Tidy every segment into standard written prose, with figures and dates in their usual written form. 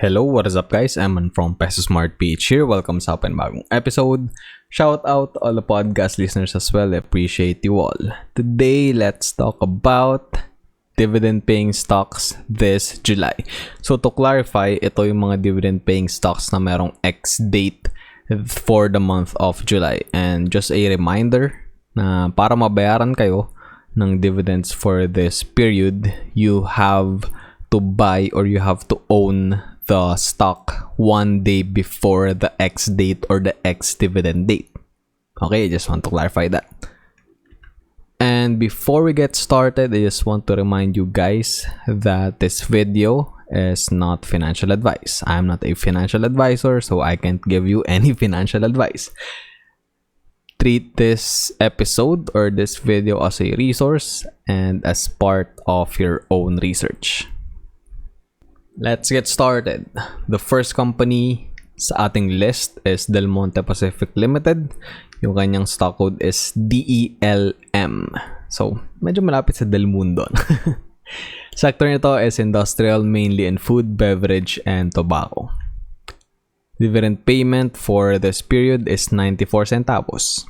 Hello, what is up guys? I'm from Peso Smart PH here. Welcome sa bagong episode. Shout out all the podcast listeners as well. I appreciate you all. Today, let's talk about dividend paying stocks this July. So to clarify, ito yung mga dividend paying stocks na merong X date for the month of July. And just a reminder na para mabayaran kayo ng dividends for this period, you have to buy or you have to own the stock 1 day before the X date or the X dividend date. Okay, I just want to clarify that. And before we get started, I just want to remind you guys that this video is not financial advice. I'm not a financial advisor, so I can't give you any financial advice. Treat this episode or this video as a resource and as part of your own research. Let's get started. The first company sa ating list is Del Monte Pacific Limited. Yung kanyang stock code is DELM. So, medyo malapit sa Del Mundo. Sector nito is industrial, mainly in food, beverage, and tobacco. Dividend payment for this period is 94 centavos.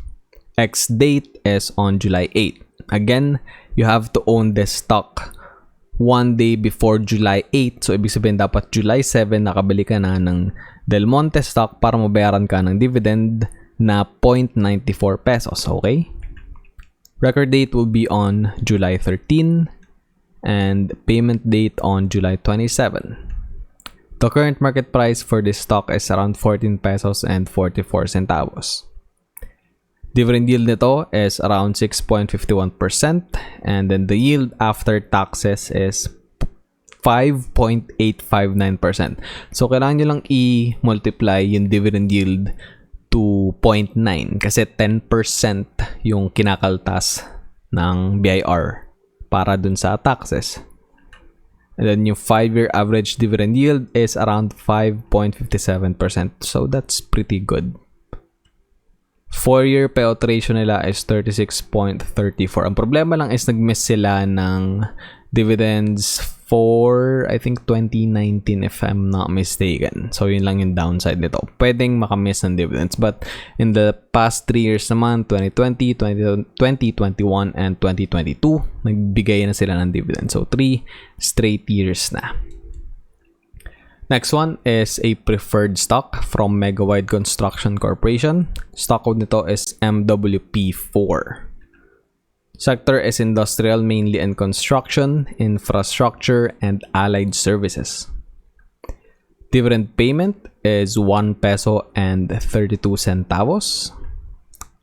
X date is on July 8. Again, you have to own this stock 1 day before July 8. So, ibig sabihin dapat July 7 nakabili ka na ng Del Monte stock para mabayaran ka ng dividend na 0.94 pesos. Okay? Record date will be on July 13 and payment date on July 27. The current market price for this stock is around 14 pesos and 44 centavos. Dividend yield nito is around 6.51% and then the yield after taxes is 5.859%. So, kailangan nyo lang i-multiply yung dividend yield to 0.9 kasi 10% yung kinakaltas ng BIR para dun sa taxes. And then yung 5-year average dividend yield is around 5.57%. So, that's pretty good. 4-year payout ratio nila is 36.34. Ang problema lang is nag-miss sila ng dividends for, I think, 2019 if I'm not mistaken. So, yun lang yung downside nito. Pwedeng makamiss ng dividends. But in the past 3 years naman, 2020, 2021, and 2022, nagbigay na sila ng dividends. So, 3 straight years na. Next one is a preferred stock from Megawide Construction Corporation. Stock code nito is MWP4. Sector is industrial, mainly in construction, infrastructure, and allied services. Dividend payment is 1 peso and 32 centavos.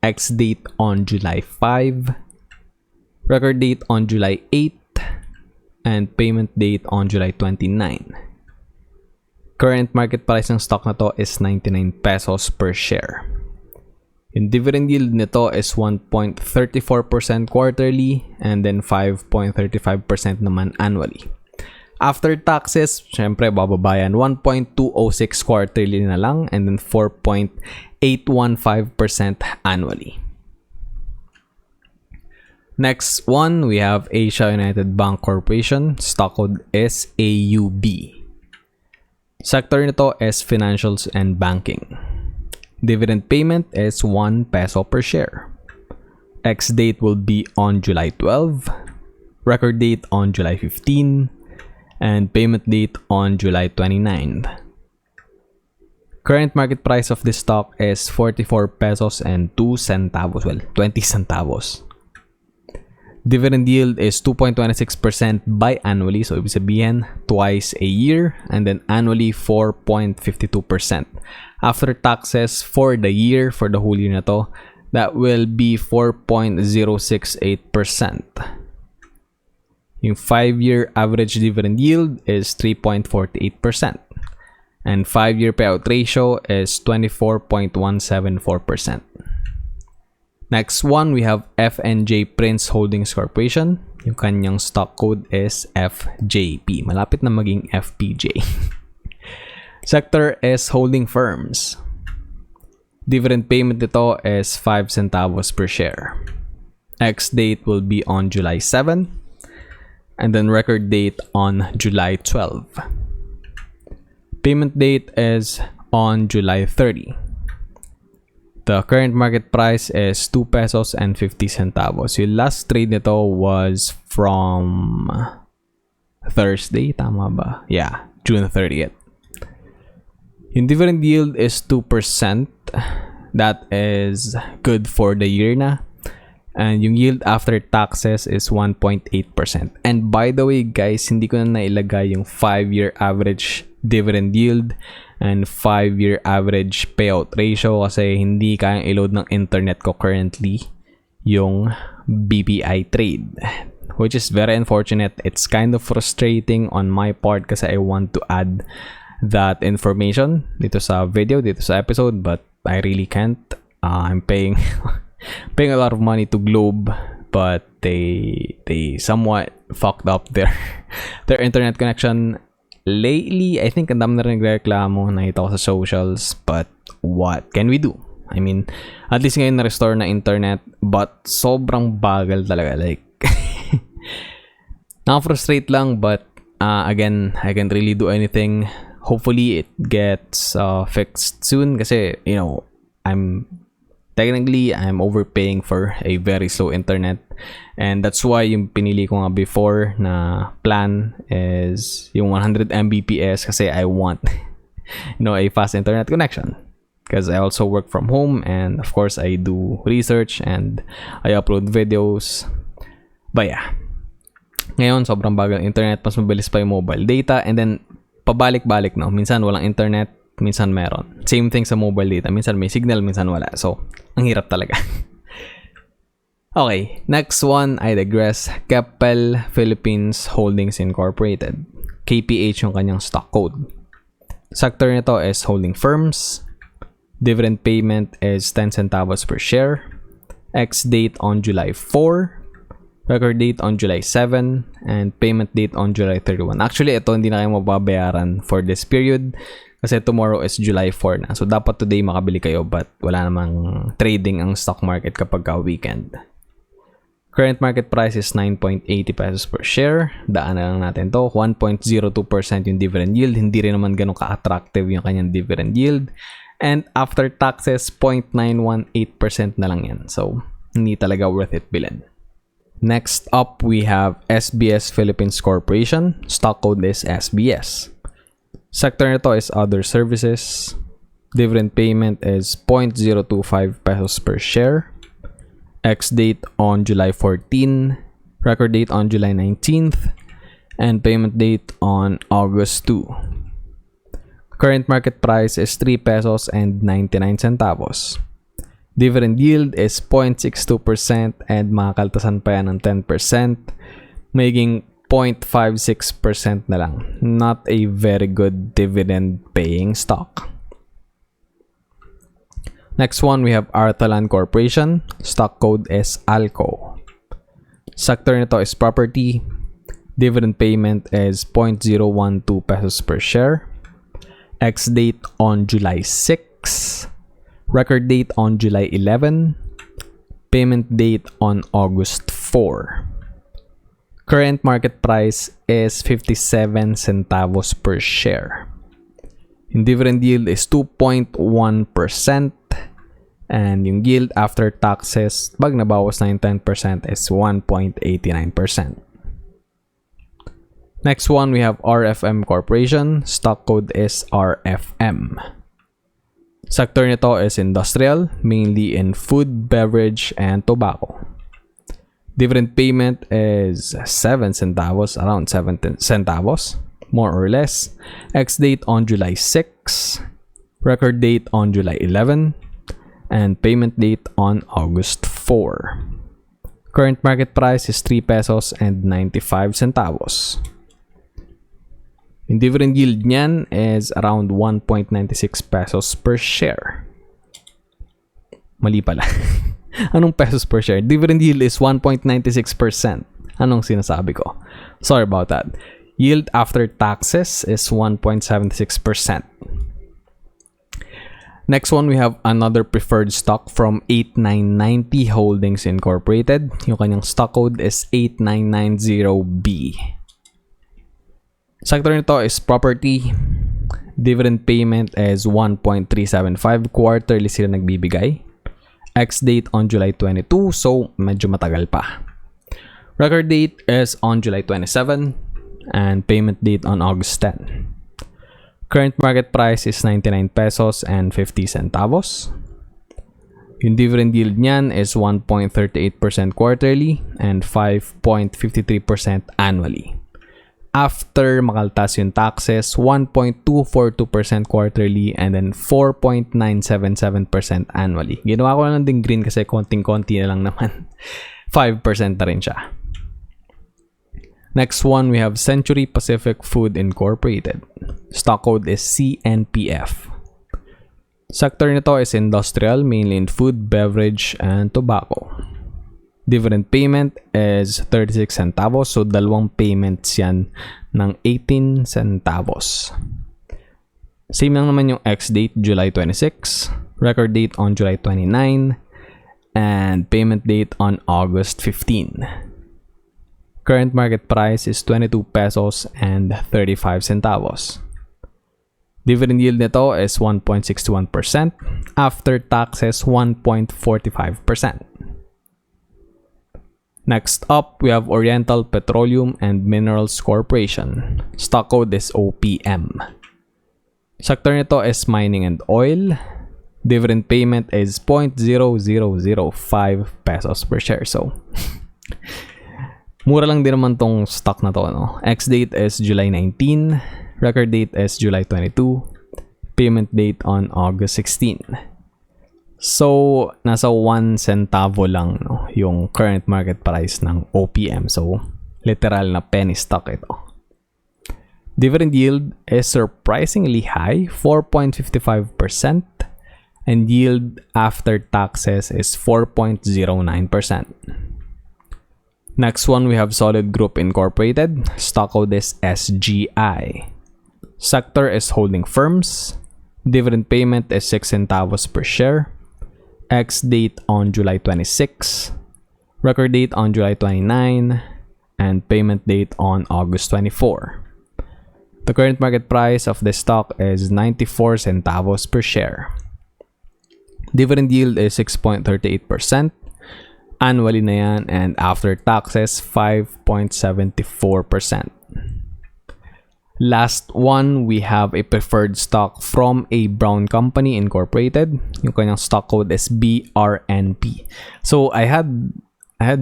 X date on July 5. Record date on July 8. And payment date on July 29. Current market price ng stock na to is 99 pesos per share. Yung dividend yield nito is 1.34% quarterly and then 5.35% naman annually. After taxes, syempre bababayan 1.206 quarterly na lang and then 4.815% annually. Next one, we have Asia United Bank Corporation. Stock code is AUB. Sector nito is financials and banking. Dividend payment is 1 peso per share. X date will be on July 12. Record date on July 15. And payment date on July 29. Current market price of this stock is 44 pesos and 2 centavos. Well, 20 centavos. Dividend yield is 2.26% biannually. So, ibig sabihin, twice a year. And then annually, 4.52%. After taxes for the year, for the whole year na to, that will be 4.068%. Yung 5-year average dividend yield is 3.48%. And 5-year payout ratio is 24.174%. Next one, we have F&J Prince Holdings Corporation. Yung kanyang stock code is FJP. Malapit na maging FPJ. Sector is holding firms. Dividend payment nito is 5 centavos per share. X date will be on July 7. And then record date on July 12. Payment date is on July 30. The current market price is 2 pesos and 50 centavos. Yung last trade nito was from Thursday, tama ba? Yeah, June 30th. Yung dividend yield is 2%. That is good for the year na. And yung yield after taxes is 1.8%. And by the way guys, hindi ko na nailagay yung 5-year average dividend yield and 5-year average payout ratio kasi hindi kayang i-load ng internet ko currently yung BPI trade. Which is very unfortunate. It's kind of frustrating on my part kasi I want to add that information dito sa video, dito sa episode, but I really can't. I'm paying a lot of money to Globe, but they somewhat fucked up their internet connection lately. I think ang dami na rin nagreklamo, nakita ko sa socials, but what can we do? I mean, at least ngayon na-restore na internet, but sobrang bagal talaga. Like, nakafrustrate lang, but again, I can't really do anything. Hopefully, it gets fixed soon kasi, you know, I'm overpaying for a very slow internet, and that's why yung pinili ko nga before na plan is yung 100 Mbps kasi I want a fast internet connection because I also work from home, and of course I do research and I upload videos. But yeah, ngayon sobrang bagal internet, mas mabilis pa yung mobile data, and then pabalik-balik, no? Minsan walang internet, minsan meron. Same thing sa mobile data. Minsan may signal, minsan wala. So, ang hirap talaga. Okay, next one, I digress. Keppel Philippines Holdings Incorporated. KPH yung kanyang stock code. Sector nito is holding firms. Dividend payment is 10 centavos per share. Ex-date on July 4. Record date on July 7. And payment date on July 31. Actually, ito hindi na kayo mababayaran for this period. Kasi tomorrow is July 4 na. So, dapat today makabili kayo, but wala namang trading ang stock market kapag weekend. Current market price is 9.80 pesos per share. Daan na lang natin to. 1.02% yung dividend yield. Hindi rin naman ganun ka-attractive yung kanyang dividend yield. And after taxes, 0.918% na lang yan. So, hindi talaga worth it bilhin. Next up, we have SBS Philippines Corporation. Stock code is SBS. Sector nito is other services. Dividend payment is 0.025 pesos per share. Ex-date on July 14. Record date on July 19th. And payment date on August 2. Current market price is 3 pesos and 99 centavos. Dividend yield is 0.62% and makakaltasan pa yan ng 10%. Magiging 0.56% na lang. Not a very good dividend paying stock. Next one, we have Arthaland Corporation. Stock code is ALCO. Sector nito is property. Dividend payment is 0.012 pesos per share. Ex-date on July 6. Record date on July 11. Payment date on August 4. Current market price is 57 centavos per share. Yung dividend yield is 2.1%. And yung yield after taxes, pag nabawas na yung 10%, is 1.89%. Next one, we have RFM Corporation. Stock code is RFM. Sector nito is industrial, mainly in food, beverage, and tobacco. Dividend payment is 7 centavos, around 7 centavos, more or less. Ex-date on July 6, record date on July 11, and payment date on August 4. Current market price is 3 pesos and 95 centavos. Yung dividend yield niyan is around 1.96 pesos per share. Mali pala. Anong pesos per share? Dividend yield is 1.96%. Anong sinasabi ko? Sorry about that. Yield after taxes is 1.76%. Next one, we have another preferred stock from 8990 Holdings Incorporated. Yung kanyang stock code is 8990B. Sector nito is property. Dividend payment is 1.375. Quarterly sila nagbibigay. Ex-date on July 22, so medyo matagal pa. Record date is on July 27 and payment date on August 10. Current market price is 99 pesos and 50 centavos. Yung dividend yield niyan is 1.38% quarterly and 5.53% annually. After makaltas yung taxes, 1.242% quarterly and then 4.977% annually. Ginawa ko lang din green kasi konting-konti na lang naman. 5% na rin siya. Next one, we have Century Pacific Food Incorporated. Stock code is CNPF. Sector nito is industrial, mainly in food, beverage, and tobacco. Dividend payment is 36 centavos, so dalawang payments yan ng 18 centavos. Same lang naman yung ex-date, July 26, record date on July 29, and payment date on August 15. Current market price is 22 pesos and 35 centavos. Dividend yield nito is 1.61%. After taxes, 1.45%. Next up, we have Oriental Petroleum and Minerals Corporation. Stock code is OPM. Sector nito is mining and oil. Dividend payment is 0.0005 pesos per share. So, mura lang din naman tong stock na to, no? Ex-date is July 19. Record date is July 22. Payment date on August 16. So, nasa 1 centavo lang, no, yung current market price ng OPM. So, literal na penny stock ito. Dividend yield is surprisingly high, 4.55%. And yield after taxes is 4.09%. Next one, we have Solid Group Incorporated. Stock code is SGI. Sector is holding firms. Dividend payment is 6 centavos per share. Ex-date on July 26. Record date on July 29. And payment date on August 24. The current market price of this stock is 94 centavos per share. Dividend yield is 6.38%. Annually na yan, and after taxes, 5.74%. Last one, we have a preferred stock from a Brown Company Incorporated. Yung kanyang stock code is BRNP. So I had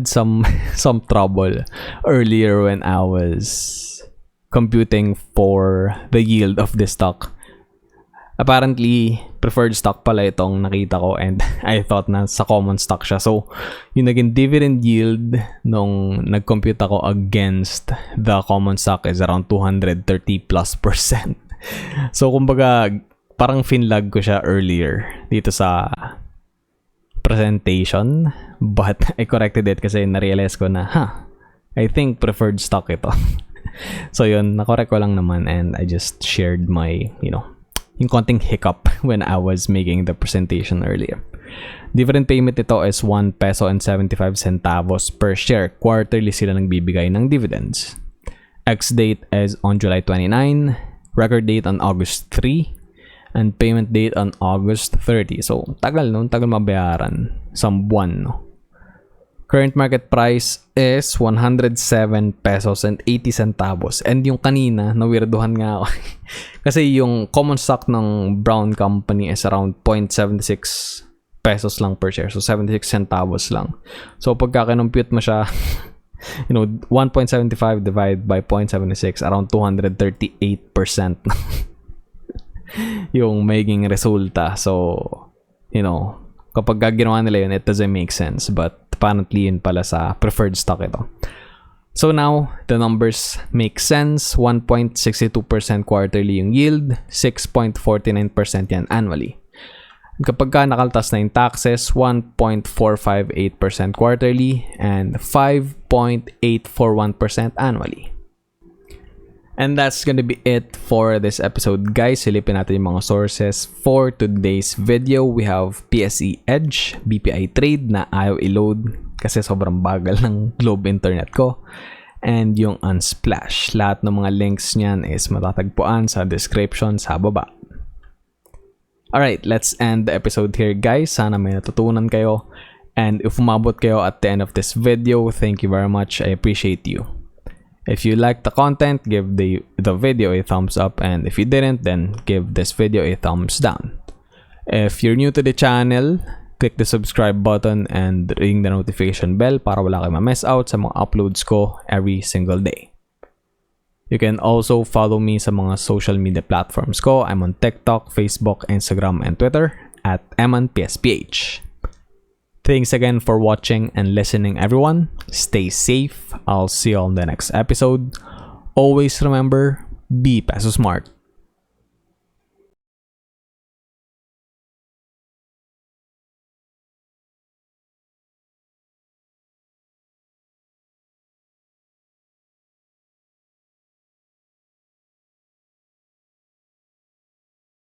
some trouble earlier when I was computing for the yield of this stock. Apparently, preferred stock pala itong nakita ko, and I thought na sa common stock siya. So, yung naging dividend yield nung nag-compute ako against the common stock is around 230+%. So, kumbaga, parang finlag ko siya earlier dito sa presentation, but I corrected it kasi na-realize ko na, I think preferred stock ito. So, yun, na-correct ko lang naman, and I just shared my, yung konting hiccup when I was making the presentation earlier. Dividend payment ito is 1 peso and 75 centavos per share. Quarterly sila nagbibigay ng dividends. Ex-date is on July 29, record date on August 3, and payment date on August 30. So, tagal mabayaran. Some buwan, no? Current market price is 107 pesos and 80 centavos. And yung kanina, nawirduhan nga ako. Kasi yung common stock ng Brown Company is around 0.76 pesos lang per share. So, 76 centavos lang. So, pagka kinumpute mo siya, 1.75 divided by 0.76, around 238% yung magiging resulta. So, kapag ginawa nila yun, it doesn't make sense. But, apparently yun pala sa preferred stock ito. So now, the numbers make sense. 1.62% quarterly yung yield, 6.49% yan annually. Kapag ka nakaltas na yung taxes, 1.458% quarterly and 5.841% annually. And that's gonna be it for this episode, guys. Silipin natin yung mga sources for today's video. We have PSE Edge, BPI Trade na ayaw i-load kasi sobrang bagal ng globe internet ko. and yung Unsplash. Lahat ng mga links niyan is matatagpuan sa description sa baba. Alright, let's end the episode here guys. Sana may natutunan kayo. And if umabot kayo at the end of this video, thank you very much. I appreciate you. If you liked the content, give the video a thumbs up, and if you didn't, then give this video a thumbs down. If you're new to the channel, click the subscribe button and ring the notification bell para wala kayo ma-miss out sa mga uploads ko every single day. You can also follow me sa mga social media platforms ko. I'm on TikTok, Facebook, Instagram, and Twitter at emanpsph. Thanks again for watching and listening, everyone. Stay safe. I'll see you on the next episode. Always remember, be Peso Smart.